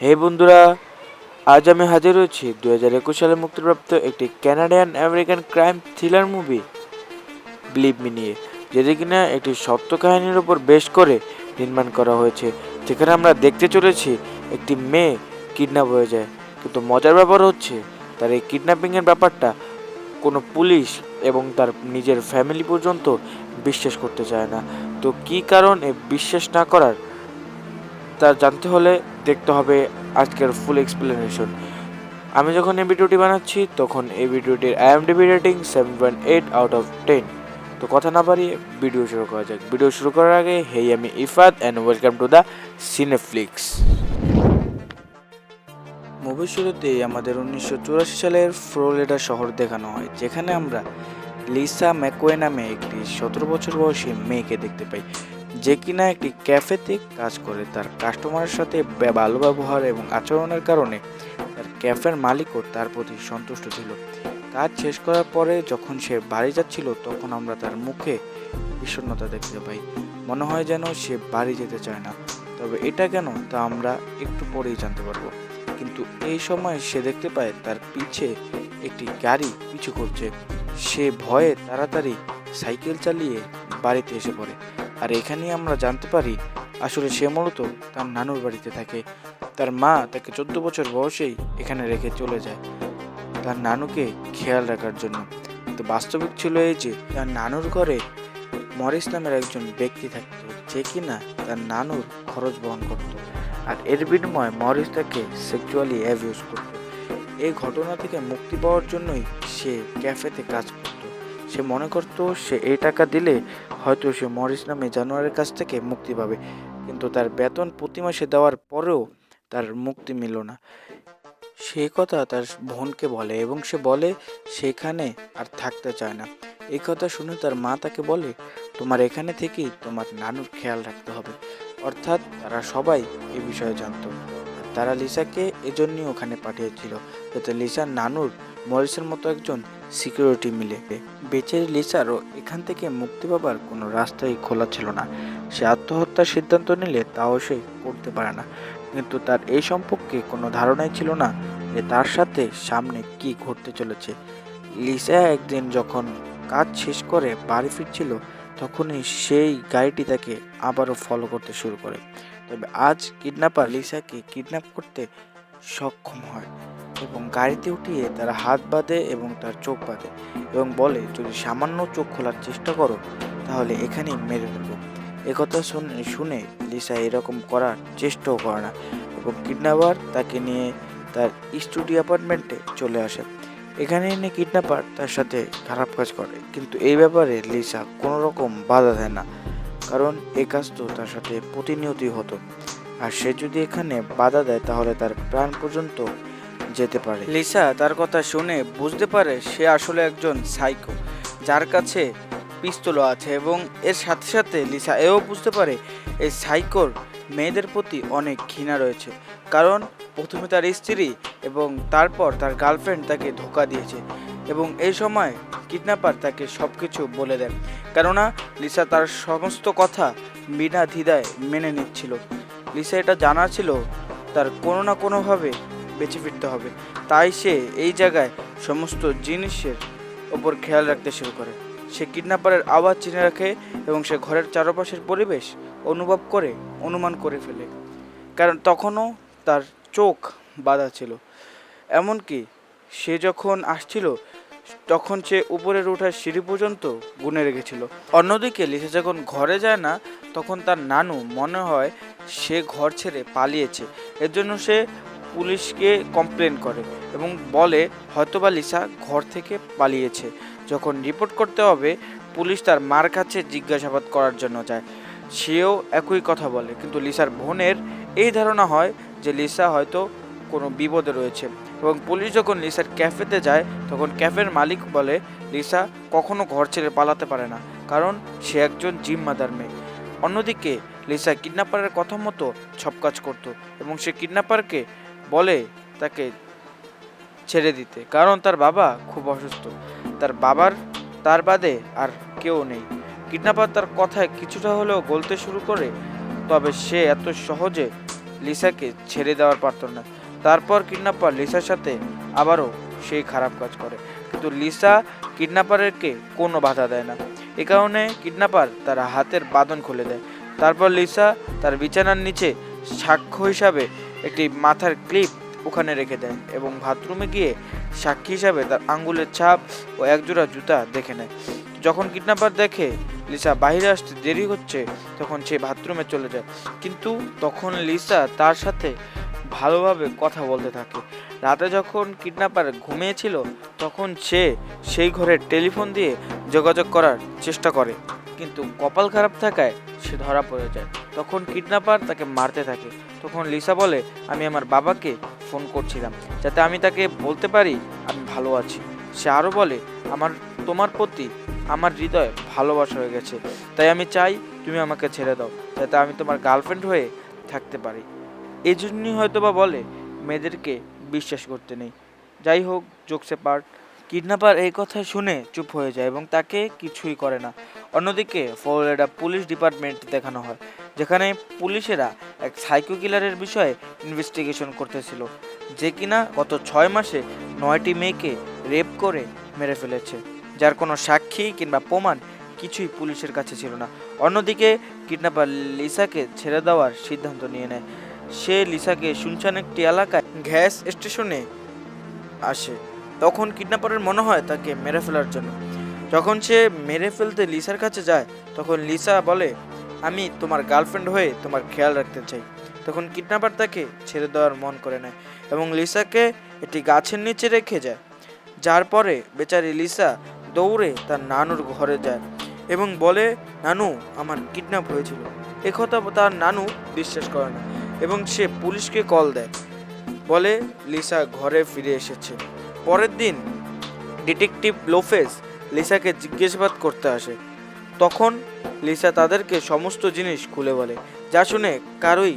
হে বন্ধুরা, আজ আমি হাজির হয়েছি 2021 সালে মুক্তিপ্রাপ্ত একটি Canadian American crime thriller movie believe me নিয়ে, যেটি কিনা একটি সত্য কাহিনীর উপর বেশ করে নির্মাণ করা হয়েছে। যেখানে আমরা দেখতে চলেছি একটি মেয়ে কিডন্যাপ হয়ে যায়, কিন্তু মজার ব্যাপার হচ্ছে তার এই কিডন্যাপিংয়ের ব্যাপারটা কোনো পুলিশ এবং তার নিজের ফ্যামিলি পর্যন্ত বিশ্বাস করতে চায় না। তো কী কারণ এ বিশ্বাস না করার, তা জানতে হলে দেখতে হবে আজকের ফুল এক্সপ্লেনেশন। আমি যখন এই ভিডিওটি বানাচ্ছি তখন এই ভিডিওটির IMDb রেটিং 7.8/10। তো কথা না বাড়িয়ে ভিডিও শুরু করা যাক। ভিডিও শুরু করার আগে হেই, আমি Ifat and welcome to the Cineflix. মুভির শুরুতেই আমাদের 1984 সালের ফ্লোরিডা শহর দেখানো হয়, যেখানে আমরা লিসা ম্যাকওয়ে নামে একটি 17 বছর বয়সী মেয়েকে দেখতে পাই, যে কিনা একটি ক্যাফেতে কাজ করে। তার কাস্টমারের সাথে ভালো ব্যবহার এবং আচরণের কারণে তার ক্যাফের মালিকও তার প্রতি সন্তুষ্ট ছিল। কাজ শেষ করার পরে যখন সে বাড়ি যাচ্ছিল, তখন আমরা তার মুখে বিষণ্ণতা দেখতে পাই। মনে হয় যেন সে বাড়ি যেতে চায় না। তবে এটা কেন, তা আমরা একটু পরেই জানতে পারবো। কিন্তু এই সময় সে দেখতে পায় তার পিছে একটি গাড়ি পিছু করছে। সে ভয়ে তাড়াতাড়ি সাইকেল চালিয়ে বাড়িতে এসে পড়ে। আর এখানেই আমরা জানতে পারি আসলে সে মূলত তার নানুর বাড়িতে থাকে। তার মা তাকে 14 বছর বয়সেই এখানে রেখে চলে যায় তার নানুকে খেয়াল রাখার জন্য। কিন্তু বাস্তবিক ছিল এই যে তার নানুর ঘরে মরিস নামের একজন ব্যক্তি থাকত, যে কিনা তার নানুর খরচ বহন করত। আর এর বিনিময়ে মরিস তাকে সেক্সুয়ালি অ্যাবিউজ করত। এই ঘটনা থেকে মুক্তি পাওয়ার জন্যই সে ক্যাফেতে কাজ করত। সে মনে করত সে এই টাকা দিলে হয়তো সে মরিস নামে জানোয়ারের কাছ থেকে মুক্তি পাবে। কিন্তু তার বেতন প্রতি মাসে দেওয়ার পরেও তার মুক্তি মিলল না। সে কথা তার বোনকে বলে এবং সে বলে সেখানে আর থাকতে চায় না। এই কথা শুনে তার মা তাকে বলে, তোমার এখানে থেকেই তোমার নানুর খেয়াল রাখতে হবে। অর্থাৎ তারা সবাই এ বিষয়ে জানতো। আর তারা লিসাকে এজন্যই ওখানে পাঠিয়েছিল, যাতে লিসার নানুর মরিসের মতো একজন সিকিউরিটি মিলে। বেচারি লিসারও এখান থেকে মুক্তি পাবার কোনো রাস্তাই খোলা ছিল না। সে আত্মহত্যার সিদ্ধান্ত নিলে তাও সে করতে পারে না, কিন্তু তার এই সম্পর্কে কোনো ধারণাই ছিল না যে তার সাথে সামনে কি ঘটতে চলেছে। লিসা একদিন যখন কাজ শেষ করে বাড়ি ফিরছিল, তখনই সেই গাড়িটি তাকে আবারও ফলো করতে শুরু করে। তবে আজ কিডন্যাপার লিসাকে কিডন্যাপ করতে সক্ষম হয় এবং গাড়িতে উঠিয়ে তার হাত বাঁধে এবং তার চোখ বাঁধে এবং বলে, যদি সামান্য চোখ খোলার চেষ্টা করো তাহলে এখানেই মেরে ফেলবো। একথা শুনে লিসা এরকম করার চেষ্টাও করে না এবং কিডন্যাপার তাকে নিয়ে তার স্টুডিও অ্যাপার্টমেন্টে চলে আসে। এখানে এনে কিডন্যাপার তার সাথে খারাপ কাজ করে, কিন্তু এই ব্যাপারে লিসা কোনো রকম বাধা দেয় না, কারণ এই কাজ তো তার সাথে প্রতিনিয়তই হতো। আর সে যদি এখানে বাধা দেয় তাহলে তার প্রাণ পর্যন্ত যেতে পারে। লিসা তার কথা শুনে বুঝতে পারে সে আসলে একজন সাইকো, যার কাছে পিস্তলও আছে, এবং এর সাথে সাথে লিসা এও বুঝতে পারে এই সাইকোর মেয়েদের প্রতি অনেক ঘৃণা রয়েছে। কারণ প্রথমে তার স্ত্রী এবং তারপর তার গার্লফ্রেন্ড তাকে ধোঁকা দিয়েছে, এবং এই সময় কিডন্যাপার তাকে সব কিছু বলে দেন। কেননা লিসা তার সমস্ত কথা বিনা দ্বিধায় মেনে নিচ্ছিল। লিসা এটা জানা ছিল তার কোনো না কোনোভাবে বেঁচে ফিরতে হবে, তাই সে এই জায়গায় সমস্ত জিনিসের ওপর খেয়াল রাখতে শুরু করে। সে কিডন্যাপারের আওয়াজ চিনে রাখে এবং সে ঘরের চারপাশের পরিবেশ অনুভব করে অনুমান করে ফেলে, কারণ তখনও তার চোখ বাঁধা ছিল। এমনকি সে যখন আসছিল তখন সে উপরের ওঠার সিঁড়ি পর্যন্ত গুনে রেখেছিল। অন্যদিকে লিসা যখন ঘরে যায় না, তখন তার নানু মনে হয় সে ঘর ছেড়ে পালিয়েছে। এর জন্য সে পুলিশকে কমপ্লেন করে এবং বলে হয়তোবা লিসা ঘর থেকে পালিয়েছে। যখন রিপোর্ট করতে হবে, পুলিশ তার মার কাছে জিজ্ঞাসাবাদ করার জন্য যায়। সেও একই কথা বলে, কিন্তু লিসার বোনের এই ধারণা হয় যে লিসা হয়তো কোনো বিপদে রয়েছে। এবং পুলিশ যখন লিসার ক্যাফেতে যায়, তখন ক্যাফের মালিক বলে লিসা কখনো ঘর ছেড়ে পালাতে পারে না, কারণ সে একজন জিম্মাদার মেয়ে। অন্যদিকে লিসা কিডন্যাপারের কথা মতো সব কাজ করতো এবং সে কিডন্যাপারকে বলে তাকে ছেড়ে দিতে, কারণ তার বাবা খুব অসুস্থ। তার বাদে আর কেউ নেই। কিডন্যাপার তার কথায় কিছুটা হলেও গলতে শুরু করে, তবে সে এত সহজে লিসাকে ছেড়ে দেওয়ার পারত না। তারপর কিডন্যাপার লিসার সাথে আবারও সেই খারাপ কাজ করে, কিন্তু লিসা কিডন্যাপারকে কোনো বাধা দেয় না। এ কারণে কিডন্যাপার তার হাতের বাঁধন খুলে দেয়। তারপর লিসা তার বিছানার নিচে সাক্ষ্য হিসাবে একটি মাথার ক্লিপ ওখানে রেখে দেয় এবং বাথরুমে গিয়ে সাক্ষী হিসাবে তার আঙ্গুলের ছাপ ও একজোড়া জুতা দেখে নেয়। যখন কিডন্যাপার দেখে লিসা বাইরে আসতে দেরি হচ্ছে, তখন সে বাথরুমে চলে যায়, কিন্তু তখন লিসা তার সাথে ভালোভাবে কথা বলতে থাকে। রাতে যখন কিডন্যাপার ঘুমিয়েছিল, তখন সে সেই ঘরে টেলিফোন দিয়ে যোগাযোগ করার চেষ্টা করে, কিন্তু কপাল খারাপ থাকায় সে ধরা পড়ে যায়। তখন কিডন্যাপার তাকে মারতে থাকে। তখন লিসা বলে, আমি আমার বাবাকে ফোন করছিলাম যাতে আমি তাকে বলতে পারি আমি ভালো আছি। সে আরও বলে, তোমার প্রতি আমার হৃদয়ে ভালোবাসা হয়ে গেছে, তাই আমি চাই তুমি আমাকে ছেড়ে দাও যাতে আমি তোমার গার্লফ্রেন্ড হয়ে থাকতে পারি। এই জন্যই হয়তো বা বলে মেয়েদেরকে বিশ্বাস করতে নেই। যাই হোক, জোকসে পার্ট। কিডন্যাপার এই কথা শুনে চুপ হয়ে যায় এবং তাকে কিছুই করে না। অন্যদিকে ফ্লোরিডা পুলিশ ডিপার্টমেন্ট দেখানো হয়, যেখানে পুলিশেরা এক সাইকো কিলারের বিষয়ে ইনভেস্টিগেশন করতেছিল, যে কিনা গত 6 মাসে 9টি মেয়েকে রেপ করে মেরে ফেলেছে, যার কোনো সাক্ষী কিংবা প্রমাণ কিছুই পুলিশের কাছে ছিল না। অন্যদিকে কিডন্যাপার লিসাকে ছেড়ে দেওয়ার সিদ্ধান্ত নিয়ে নেয়। সে লিসাকে শুনশান একটি এলাকায় গ্যাস স্টেশনে আসে। তখন কিডন্যাপারের মনে হয় তাকে মেরে ফেলার জন্য। যখন সে মেরে ফেলতে লিসার কাছে যায়, তখন লিসা বলে, আমি তোমার গার্লফ্রেন্ড হয়ে তোমার খেয়াল রাখতে চাই। তখন কিডন্যাপার তাকে ছেড়ে দেওয়ার মন করে নেয় এবং লিসাকে একটি গাছের নিচে রেখে যায়। যার পরে বেচারি লিসা দৌড়ে তার নানুর ঘরে যায় এবং বলে, নানু, আমার কিডন্যাপ হয়েছিল। একথা তার নানু বিশ্বাস করে না এবং সে পুলিশকে কল দেয়, বলে লিসা ঘরে ফিরে এসেছে। পরের দিন ডিটেকটিভ লোপেজ লিসাকে জিজ্ঞাসাবাদ করতে আসে। তখন লিসা তাদেরকে সমস্ত জিনিস খুলে বলে, যা শুনে কারোই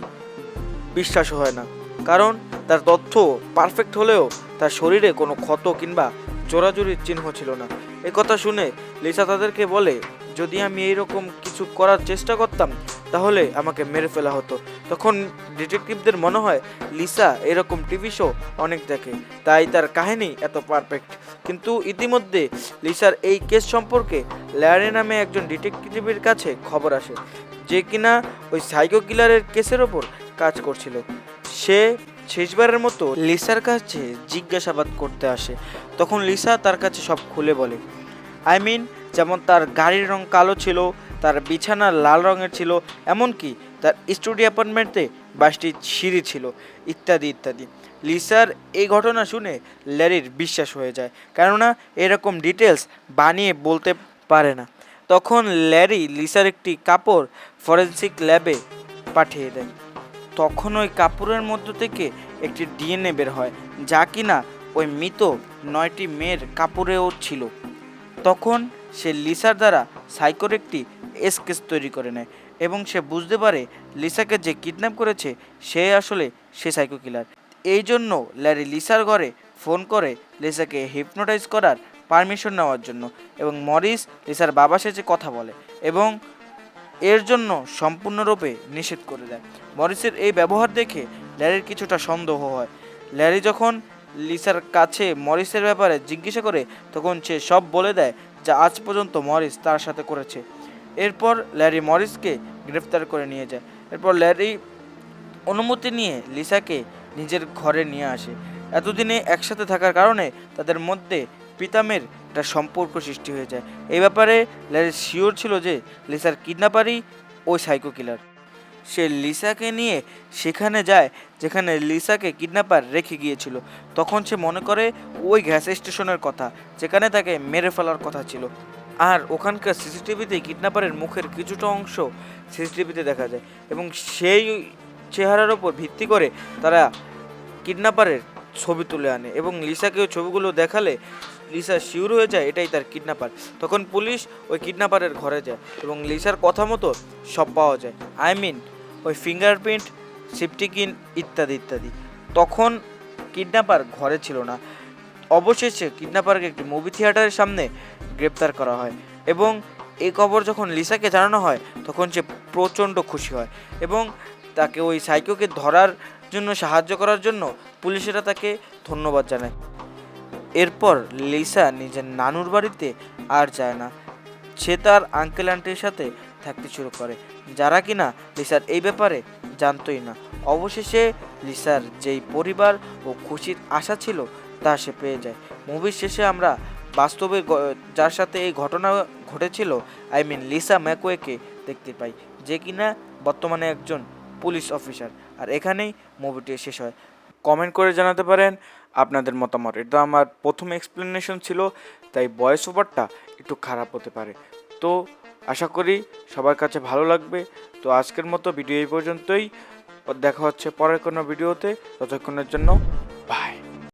বিশ্বাস হয় না, কারণ তার তথ্য পারফেক্ট হলেও তার শরীরে কোনো ক্ষত কিংবা জোরাজুরির চিহ্ন ছিল না। একথা শুনে লিসা তাদেরকে বলে, যদি আমি এইরকম কিছু করার চেষ্টা করতাম তাহলে আমাকে মেরে ফেলা হতো। তখন ডিটেকটিভদের মনে হয় লিসা এরকম টিভি শো অনেক দেখে, তাই তার কাহিনী এত পারফেক্ট। কিন্তু ইতিমধ্যে লিসার এই কেস সম্পর্কে ল্যারি নামে একজন ডিটেকটিভের কাছে খবর আসে, যে কিনা ওই সাইকো কিলারের কেসের ওপর কাজ করছিল। সে শেষবারের মতো লিসার কাছে জিজ্ঞাসাবাদ করতে আসে। তখন লিসা তার কাছে সব খুলে বলে, যেমন তার গাড়ির রং কালো ছিল, তার বিছানা লাল রঙের ছিল, এমনকি তার স্টুডিও অ্যাপার্টমেন্টে 22টি সিঁড়ি ছিল, ইত্যাদি ইত্যাদি। লিসার এই ঘটনা শুনে ল্যারির বিশ্বাস হয়ে যায়, কেননা এরকম ডিটেলস বানিয়ে বলতে পারে না। তখন ল্যারি লিসার একটি কাপড় ফরেন্সিক ল্যাবে পাঠিয়ে দেয়। তখন ওই কাপড়ের মধ্য থেকে একটি ডিএনএ বের হয়, যা কিনা ওই মৃত 9টি মেয়ের কাপড়েও ছিল। তখন সে লিসার দ্বারা সাইকোর একটি স্কেচ তৈরি করে নেয় এবং সে বুঝতে পারে লিসাকে যে কিডন্যাপ করেছে সে সাইকো কিলার। এই জন্য ল্যারি লিসার ঘরে ফোন করে লিসাকে হিপনোটাইজ করার পারমিশন নেওয়ার জন্য, এবং মরিস লিসার বাবার সাথে কথা বলে এবং এর জন্য সম্পূর্ণরূপে নিষেধ করে দেয়। মরিসের এই ব্যবহার দেখে ল্যারির কিছুটা সন্দেহ হয়। ল্যারি যখন লিসার কাছে মরিসের ব্যাপারে জিজ্ঞাসা করে, তখন সে সব বলে দেয় যা আজ পর্যন্ত মরিস তার সাথে করেছে। এরপর ল্যারি মরিসকে গ্রেফতার করে নিয়ে যায়। এরপর ল্যারি অনুমতি নিয়ে লিসাকে নিজের ঘরে নিয়ে আসে। এতদিনে একসাথে থাকার কারণে তাদের মধ্যে পিতামের একটা সম্পর্ক সৃষ্টি হয়ে যায়। এই ব্যাপারে ল্যারি শিওর ছিল যে লিসার কিডন্যাপারই ওই সাইকো কিলার। সে লিসাকে নিয়ে সেখানে যায় যেখানে লিসাকে কিডন্যাপার রেখে গিয়েছিল। তখন সে মনে করে ওই গ্যাস স্টেশনের কথা, যেখানে তাকে মেরে ফেলার কথা ছিল। আর ওখানকার সিসিটিভিতে কিডন্যাপারের মুখের কিছুটা অংশ সিসিটিভিতে দেখা যায় এবং সেই চেহারার ওপর ভিত্তি করে তারা কিডন্যাপারের ছবি তুলে আনে এবং লিসাকে ওই ছবিগুলো দেখালে লিসা শিওর হয়ে যায় এটাই তার কিডন্যাপার। তখন পুলিশ ওই কিডন্যাপারের ঘরে যায় এবং লিসার কথা মতো সব পাওয়া যায়, ওই ফিঙ্গারপ্রিন্ট, সিপটিকিন ইত্যাদি ইত্যাদি। তখন কিডন্যাপার ঘরে ছিল না। অবশেষে কিডন্যাপারকে একটি মুভি থিয়েটারের সামনে গ্রেপ্তার করা হয় এবং এই খবর যখন লিসাকে জানানো হয় তখন সে প্রচণ্ড খুশি হয় এবং তাকে ওই সাইকোকে ধরার জন্য সাহায্য করার জন্য পুলিশেরা তাকে ধন্যবাদ জানায়। এরপর লিসা নিজের নানুর বাড়িতে আর যায় না, সে তার আঙ্কেল আন্টির সাথে থাকতে শুরু করে, যারা কিনা লিসার এই ব্যাপারে জানতোই না। অবশেষে লিসার যেই পরিবার ও খুশির আশা ছিল তা সে পেয়ে যায়। মুভির শেষে আমরা বাস্তবে যার সাথে এই ঘটনা ঘটেছিল, লিসা ম্যাকওয়েকে দেখতে পাই, যে কিনা বর্তমানে একজন পুলিশ অফিসার। আর এখানেই মুভিটি শেষ হয়। কমেন্ট করে জানাতে পারেন আপনাদের মতামত। এটা আমার প্রথম এক্সপ্লেনেশন ছিল, তাই ভয়েস ওভারটা একটু খারাপ হতে পারে। তো আশা করি সবার কাছে ভালো লাগবে। তো আজকের মতো ভিডিও এই পর্যন্তই, দেখা হচ্ছে পরের কোনো ভিডিওতে। ততক্ষণের জন্য